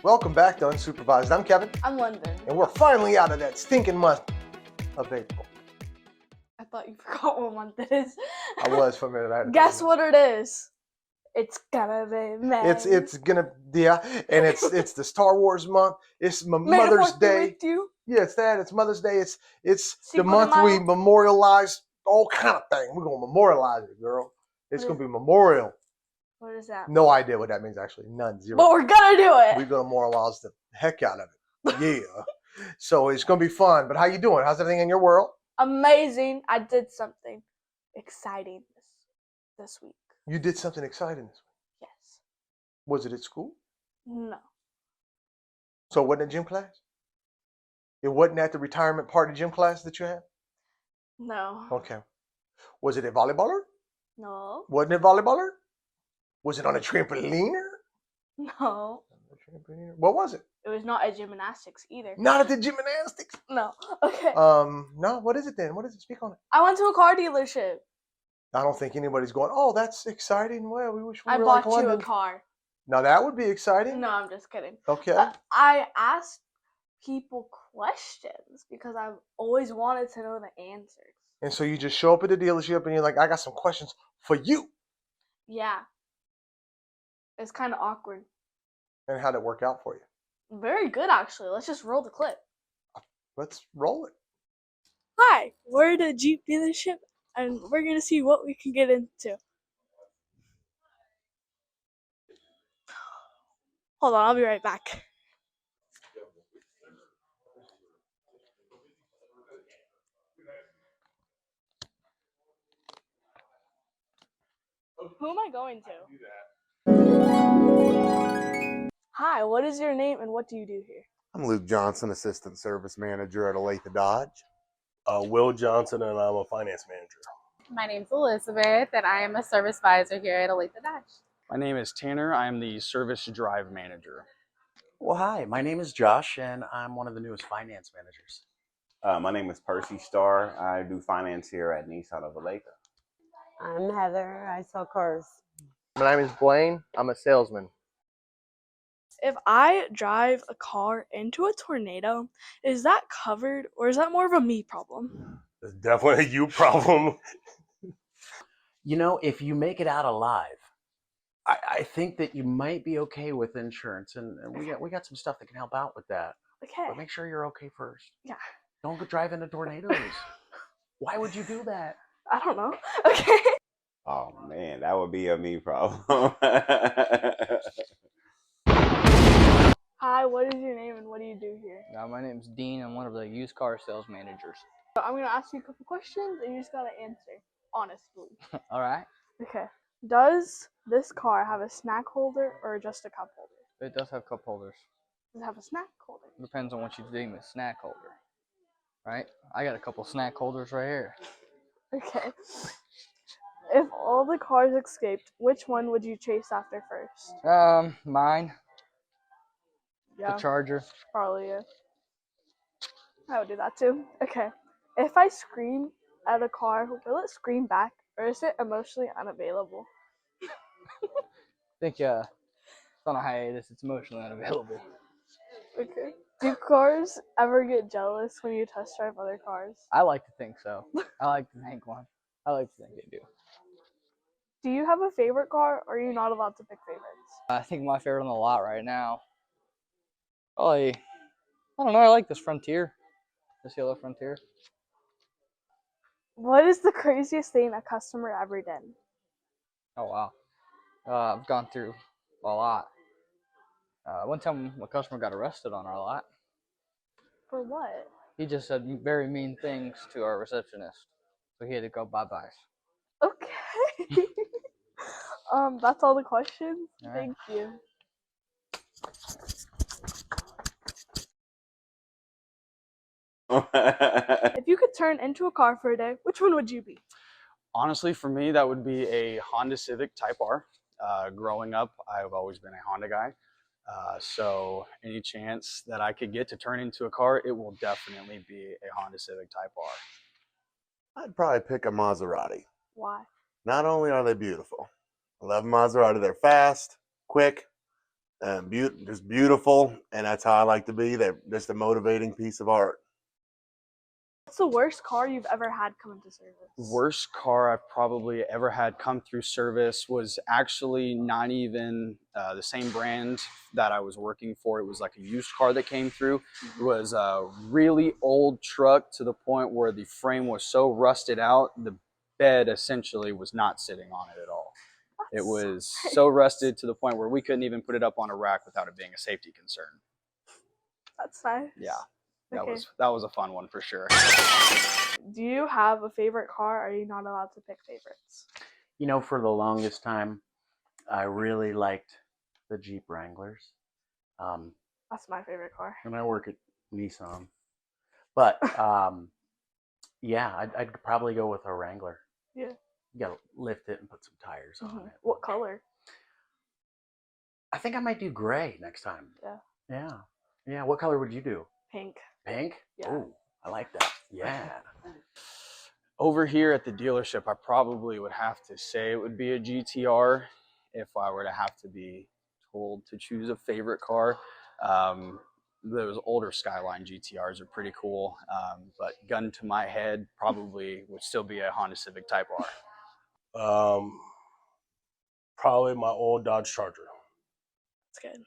Welcome back to Unsupervised. I'm Kevin. I'm London. And we're finally out of that stinking month of April. I thought you forgot what month it is. I was for a minute. Guess what it is? It's gonna be May. It's gonna, yeah, and it's the Star Wars month. It's Mother's Day. With you. Yeah, it's that. It's Mother's Day. It's the Cinco de month we Mayo. memorialize all kind of things. We're gonna memorialize it, girl. It's gonna be memorial. What is that? No idea what that means, actually. None, zero. But we're gonna do it. We're gonna memorialize the heck out of it. Yeah. So it's gonna be fun. But how you doing? How's everything in your world? Amazing. I did something exciting this week. You did something exciting this week. Yes. Was it at school? No. So it wasn't a gym class? It wasn't at the retirement party gym class that you had? No. Okay. Was it a volleyballer? No. Wasn't it volleyballer? Was it on a trampoliner? No. What was it? It was not at gymnastics either. Not at the gymnastics? No. Okay. No, what is it then? What is it? Speak on it. I went to a car dealership. I don't think anybody's going, oh, that's exciting. Well, we wish we I were bought like you London. a car. Now that would be exciting. No, I'm just kidding. Okay. But I asked people questions because I've always wanted to know the answers. And so you just show up at the dealership and you're like, I got some questions for you. Yeah. It's kind of awkward. And how'd it work out for you? Very good, actually. Let's just roll the clip. Let's roll it. Hi, we're at a Jeep dealership, and we're going to see what we can get into. Hold on, I'll be right back. Who am I going to? Hi, what is your name and what do you do here? I'm Luke Johnson, Assistant Service Manager at Olathe Dodge. Will Johnson, and I'm a finance manager. My name's Elizabeth, and I am a service advisor here at Olathe Dodge. My name is Tanner. I'm the service drive manager. Well, hi, my name is Josh, and I'm one of the newest finance managers. My name is Percy Starr. I do finance here at Nissan of Olathe. I'm Heather. I sell cars. My name is Blaine. I'm a salesman. If I drive a car into a tornado, is that covered or is that more of a me problem? It's definitely a you problem. You know, if you make it out alive, I think that you might be okay with insurance, and we got some stuff that can help out with that. Okay. But make sure you're okay first. Yeah. Don't go drive into tornadoes. Why would you do that? I don't know. Okay. Oh man, that would be a me problem. Hi, what is your name and what do you do here? My name's Dean. I'm one of the used car sales managers. So I'm going to ask you a couple questions and you just got to answer honestly. All right. Okay. Does this car have a snack holder or just a cup holder? It does have cup holders. Does it have a snack holder? Depends on what you deem a snack holder. Right? I got a couple snack holders right here. Okay. If all the cars escaped, which one would you chase after first? Mine. Yeah. The Charger. Probably, yeah. I would do that too. Okay. If I scream at a car, will it scream back or is it emotionally unavailable? I think it's on a hiatus. It's emotionally unavailable. Okay. Do cars ever get jealous when you test drive other cars? I like to think so. I like to think they do. Do you have a favorite car or are you not allowed to pick favorites? I think my favorite on the lot right now. Probably, I don't know. I like this Frontier. This yellow Frontier. What is the craziest thing a customer ever did? Oh, wow. I've gone through a lot. One time a customer got arrested on our lot. For what? He just said very mean things to our receptionist. So he had to go bye-byes. Okay. That's all the questions. All right. Thank you. If you could turn into a car for a day, which one would you be? Honestly, for me, that would be a Honda Civic Type R. Growing up, I've always been a Honda guy. So any chance that I could get to turn into a car, it will definitely be a Honda Civic Type R. I'd probably pick a Maserati. Why? Not only are they beautiful, I love Maserati. They're fast, quick, Just beautiful, and that's how I like to be. They're just a motivating piece of art. What's the worst car you've ever had come into service? Worst car I've probably ever had come through service was actually not even the same brand that I was working for. It was like a used car that came through. It was a really old truck to the point where the frame was so rusted out, the bed essentially was not sitting on it at all. It was so rusted to the point where we couldn't even put it up on a rack without it being a safety concern. That's nice. Yeah, that Okay. was a fun one for sure. Do you have a favorite car? Or are you not allowed to pick favorites? You know, for the longest time, I really liked the Jeep Wranglers. That's my favorite car. And I work at Nissan. But yeah, I'd probably go with a Wrangler. Yeah. You gotta lift it and put some tires on it. What color? I think I might do gray next time. Yeah. Yeah. Yeah. What color would you do? Pink. Pink? Yeah. Oh, I like that. Yeah. Over here at the dealership, I probably would have to say it would be a GTR if I were to have to be told to choose a favorite car. Those older Skyline GTRs are pretty cool, but gun to my head, probably would still be a Honda Civic Type R. Probably my old Dodge Charger. That's good.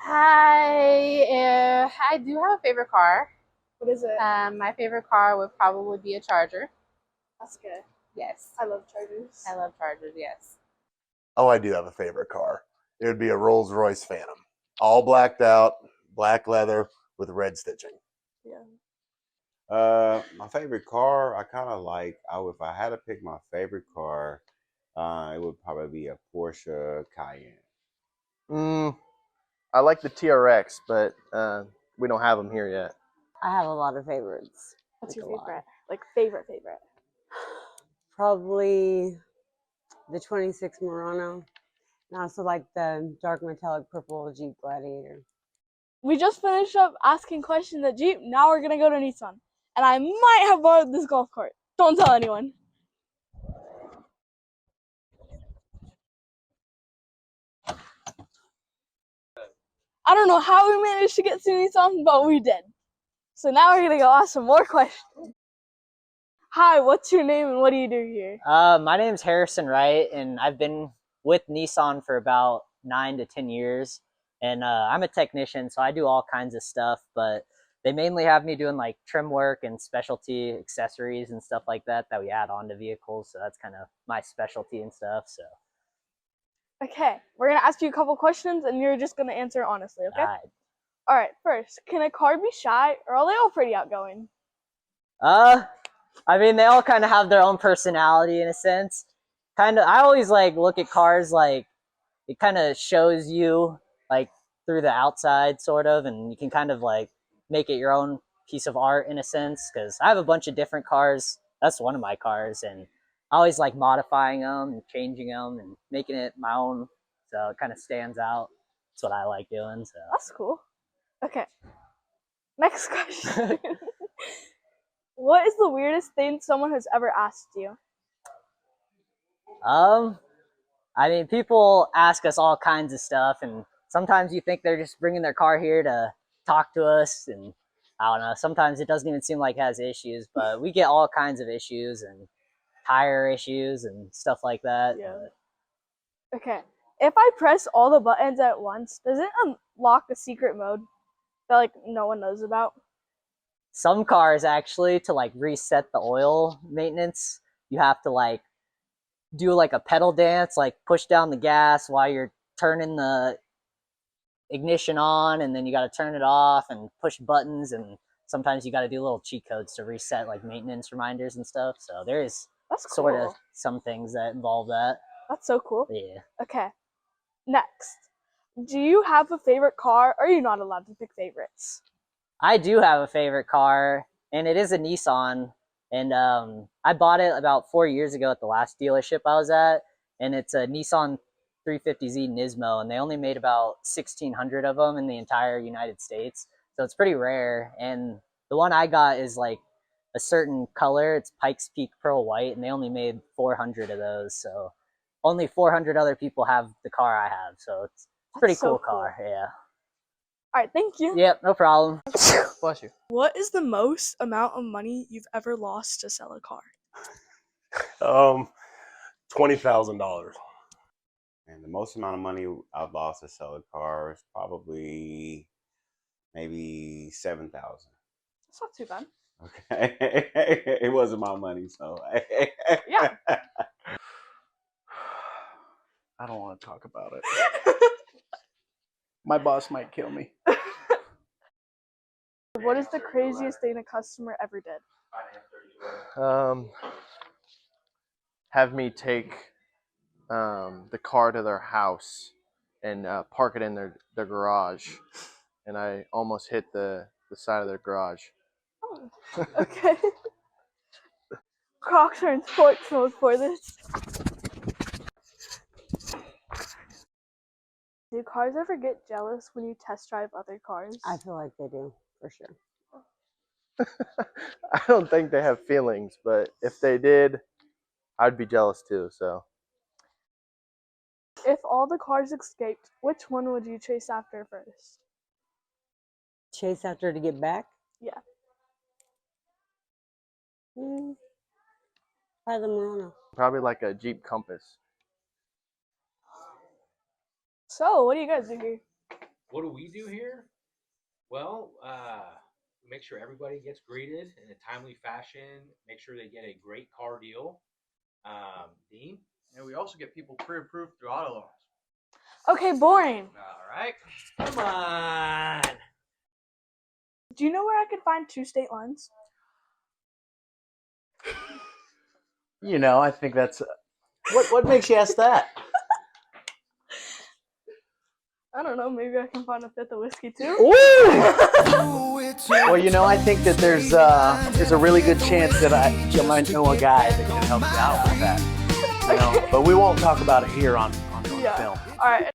I do have a favorite car. What is it? My favorite car would probably be a Charger. That's good. Yes. I love Chargers. I love Chargers, yes. Oh, I do have a favorite car. It would be a Rolls-Royce Phantom, all blacked out, black leather with red stitching. Yeah. My favorite car, I kind of like. If I had to pick my favorite car, it would probably be a Porsche Cayenne. I like the TRX, but we don't have them here yet. I have a lot of favorites. What's Like your a lot. favorite? Like favorite? Probably the 26 Murano. And I also like the dark metallic purple Jeep Gladiator. We just finished up asking questions at Jeep. Now we're gonna go to Nissan, and I might have borrowed this golf cart. Don't tell anyone. I don't know how we managed to get to Nissan, but we did. So now we're gonna go ask some more questions. Hi, what's your name and what do you do here? My name's Harrison Wright, and I've been with Nissan for about 9 to 10 years. And I'm a technician, so I do all kinds of stuff, but they mainly have me doing like trim work and specialty accessories and stuff like that we add on to vehicles. So that's kind of my specialty and stuff. So Okay, we're gonna ask you a couple questions and you're just gonna answer honestly, okay? I Alright, first, can a car be shy or are they all pretty outgoing? I mean, they all kind of have their own personality in a sense. I always like look at cars like it kind of shows you like through the outside sort of, and you can kind of like make it your own piece of art in a sense, because I have a bunch of different cars. That's one of my cars, and I always like modifying them and changing them and making it my own, so it kind of stands out. That's what I like doing. So That's cool. Okay, next question. What is the weirdest thing someone has ever asked you? I mean, people ask us all kinds of stuff, and sometimes you think they're just bringing their car here to talk to us, and I don't know, sometimes it doesn't even seem like it has issues, but we get all kinds of issues and tire issues and stuff like that. Yeah. Okay, if I press all the buttons at once, does it unlock a secret mode that like no one knows about? Some cars actually, to like reset the oil maintenance, you have to like do like a pedal dance, like push down the gas while you're turning the ignition on, and then you got to turn it off and push buttons, and sometimes you got to do little cheat codes to reset like maintenance reminders and stuff. So there is sort of some things that involve that. That's so cool. Yeah. Okay, next, do you have a favorite car or are you not allowed to pick favorites? I do have a favorite car, and it is a Nissan, and I bought it about 4 years ago at the last dealership I was at, and it's a Nissan 350Z Nismo, and they only made about 1,600 of them in the entire United States, so it's pretty rare. And the one I got is like a certain color. It's Pikes Peak Pearl White, and they only made 400 of those, so only 400 other people have the car I have, so it's Pretty so cool car, yeah. All right, thank you. Yep, no problem. Bless you. What is the most amount of money you've ever lost to sell a car? $20,000. And the most amount of money I've lost to sell a car is probably maybe 7,000. That's not too bad. Okay, it wasn't my money, so Yeah. I don't want to talk about it. My boss might kill me. What is the craziest thing a customer ever did? Have me take the car to their house and park it in their garage, and I almost hit the side of their garage. Oh, okay. Crocs are in sports mode for this. Do cars ever get jealous when you test drive other cars? I feel like they do, for sure. I don't think they have feelings, but if they did, I'd be jealous too. So If all the cars escaped, which one would you chase after first? Chase after to get back? Yeah. By the Murano. probably like a Jeep Compass. So, what do you guys do here? What do we do here? Well, make sure everybody gets greeted in a timely fashion. Make sure they get a great car deal. Dean? And we also get people pre-approved through auto loans. Okay, boring. All right. Come on. Do you know where I could find 2 state lines? You know, I think that's what makes you ask that? I don't know. Maybe I can find a 5th of whiskey too. Well, you know, I think that there's a really good chance that you might know a guy that can help you out with that. You know, but we won't talk about it here on Yeah. film. All right.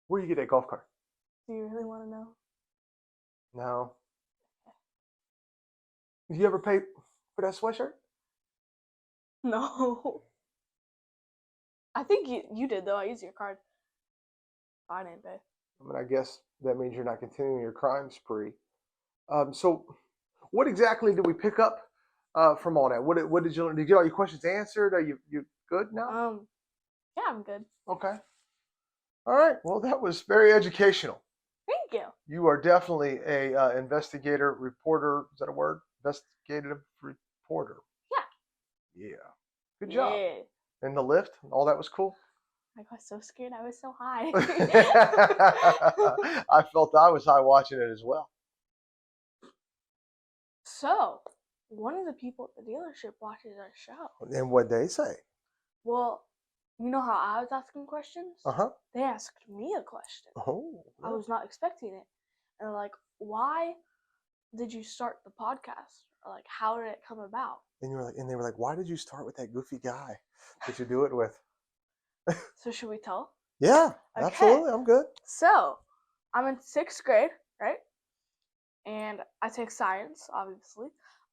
Where you get that golf cart? Do you really want to know? No. Did you ever pay for that sweatshirt? No. I think you did though. I used your card. I didn't pay. I mean, I guess that means you're not continuing your crime spree. So, what exactly did we pick up from all that? What did you learn? Did you get all your questions answered? Are you good now? Yeah, I'm good. Okay. All right. Well, that was very educational. Thank you. You are definitely a investigator, reporter. Is that a word? Investigative reporter. Yeah. Yeah. Good job. Yeah. And the lift, all that was cool. I got so scared. I was so high. I felt I was high watching it as well. So, one of the people at the dealership watches our show. And what they say? Well, you know how I was asking questions? Uh-huh. They asked me a question. Oh. I was not expecting it. And they're like, why did you start the podcast? Or like, how did it come about? And they were like, why did you start with that goofy guy that you do it with? So should we tell? Yeah, Okay. absolutely. I'm good. So, I'm in 6th grade, right? And I take science, obviously.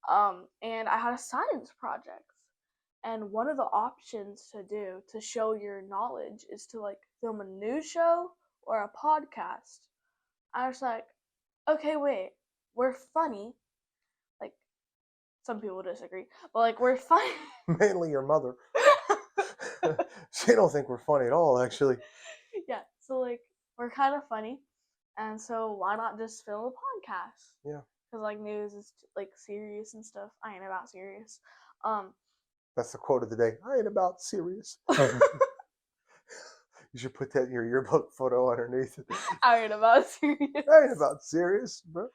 And I had a science project. And one of the options to do to show your knowledge is to like film a news show or a podcast. I was like, okay, wait, we're funny. Like, some people disagree, but like, we're funny. Mainly your mother. She don't think we're funny at all, actually. Yeah, so like, we're kind of funny. And so why not just film a podcast? Yeah. Because like news is like serious and stuff. I ain't about serious. That's the quote of the day. I ain't about serious. You should put that in your yearbook photo underneath. I ain't about serious. I ain't about serious, bro.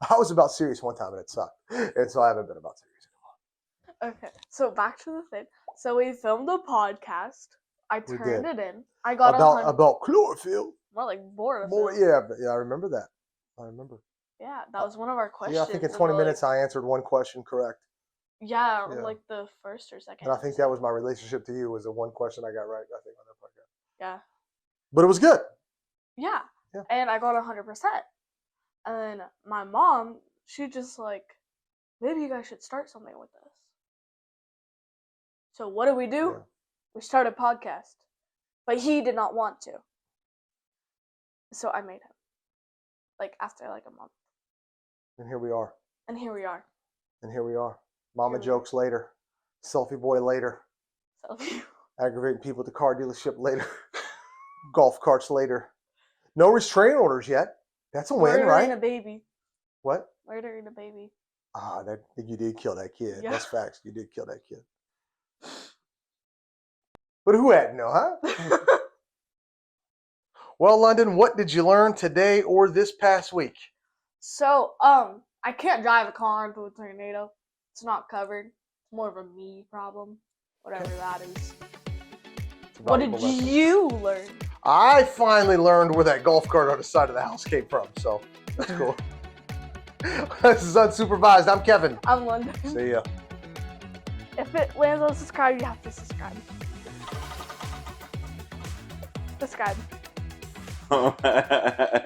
I was about serious one time and it sucked. And so I haven't been about serious anymore. Okay, so back to the thing. So we filmed a podcast. I We turned did. it in. I got about chlorophyll. more like bored. Boy, yeah, I remember that. I remember. Yeah, that was one of our questions. Yeah, I think in 20 minutes I answered one question correct. Yeah, Yeah. like the first or second. And I think that was my relationship to you was the one question I got right, I think, on that podcast. Yeah. But it was good. Yeah. Yeah. And I got 100%. And then my mom, she just like maybe you guys should start something with this. So what do? Yeah. We started a podcast, but he did not want to. So I made him. Like after like a month. And here we are. And here we are. And here we are. Mama Here we jokes later. Selfie boy later. Selfie. Aggravating people at the car dealership later. Golf carts later. No restraining orders yet. That's a win, Murdering right? a baby. What? Murdering a baby. Ah, that you did kill that kid. Yeah. That's facts. You did kill that kid. But who hadn't know, huh? Well, London, what did you learn today or this past week? So, I can't drive a car into a tornado. It's not covered. It's more of a me problem. Whatever that is. What did you learn? I finally learned where that golf cart on the side of the house came from, so that's cool. This is Unsupervised. I'm Kevin. I'm London. See ya. If it lands on subscribe, you have to subscribe. Subscribe.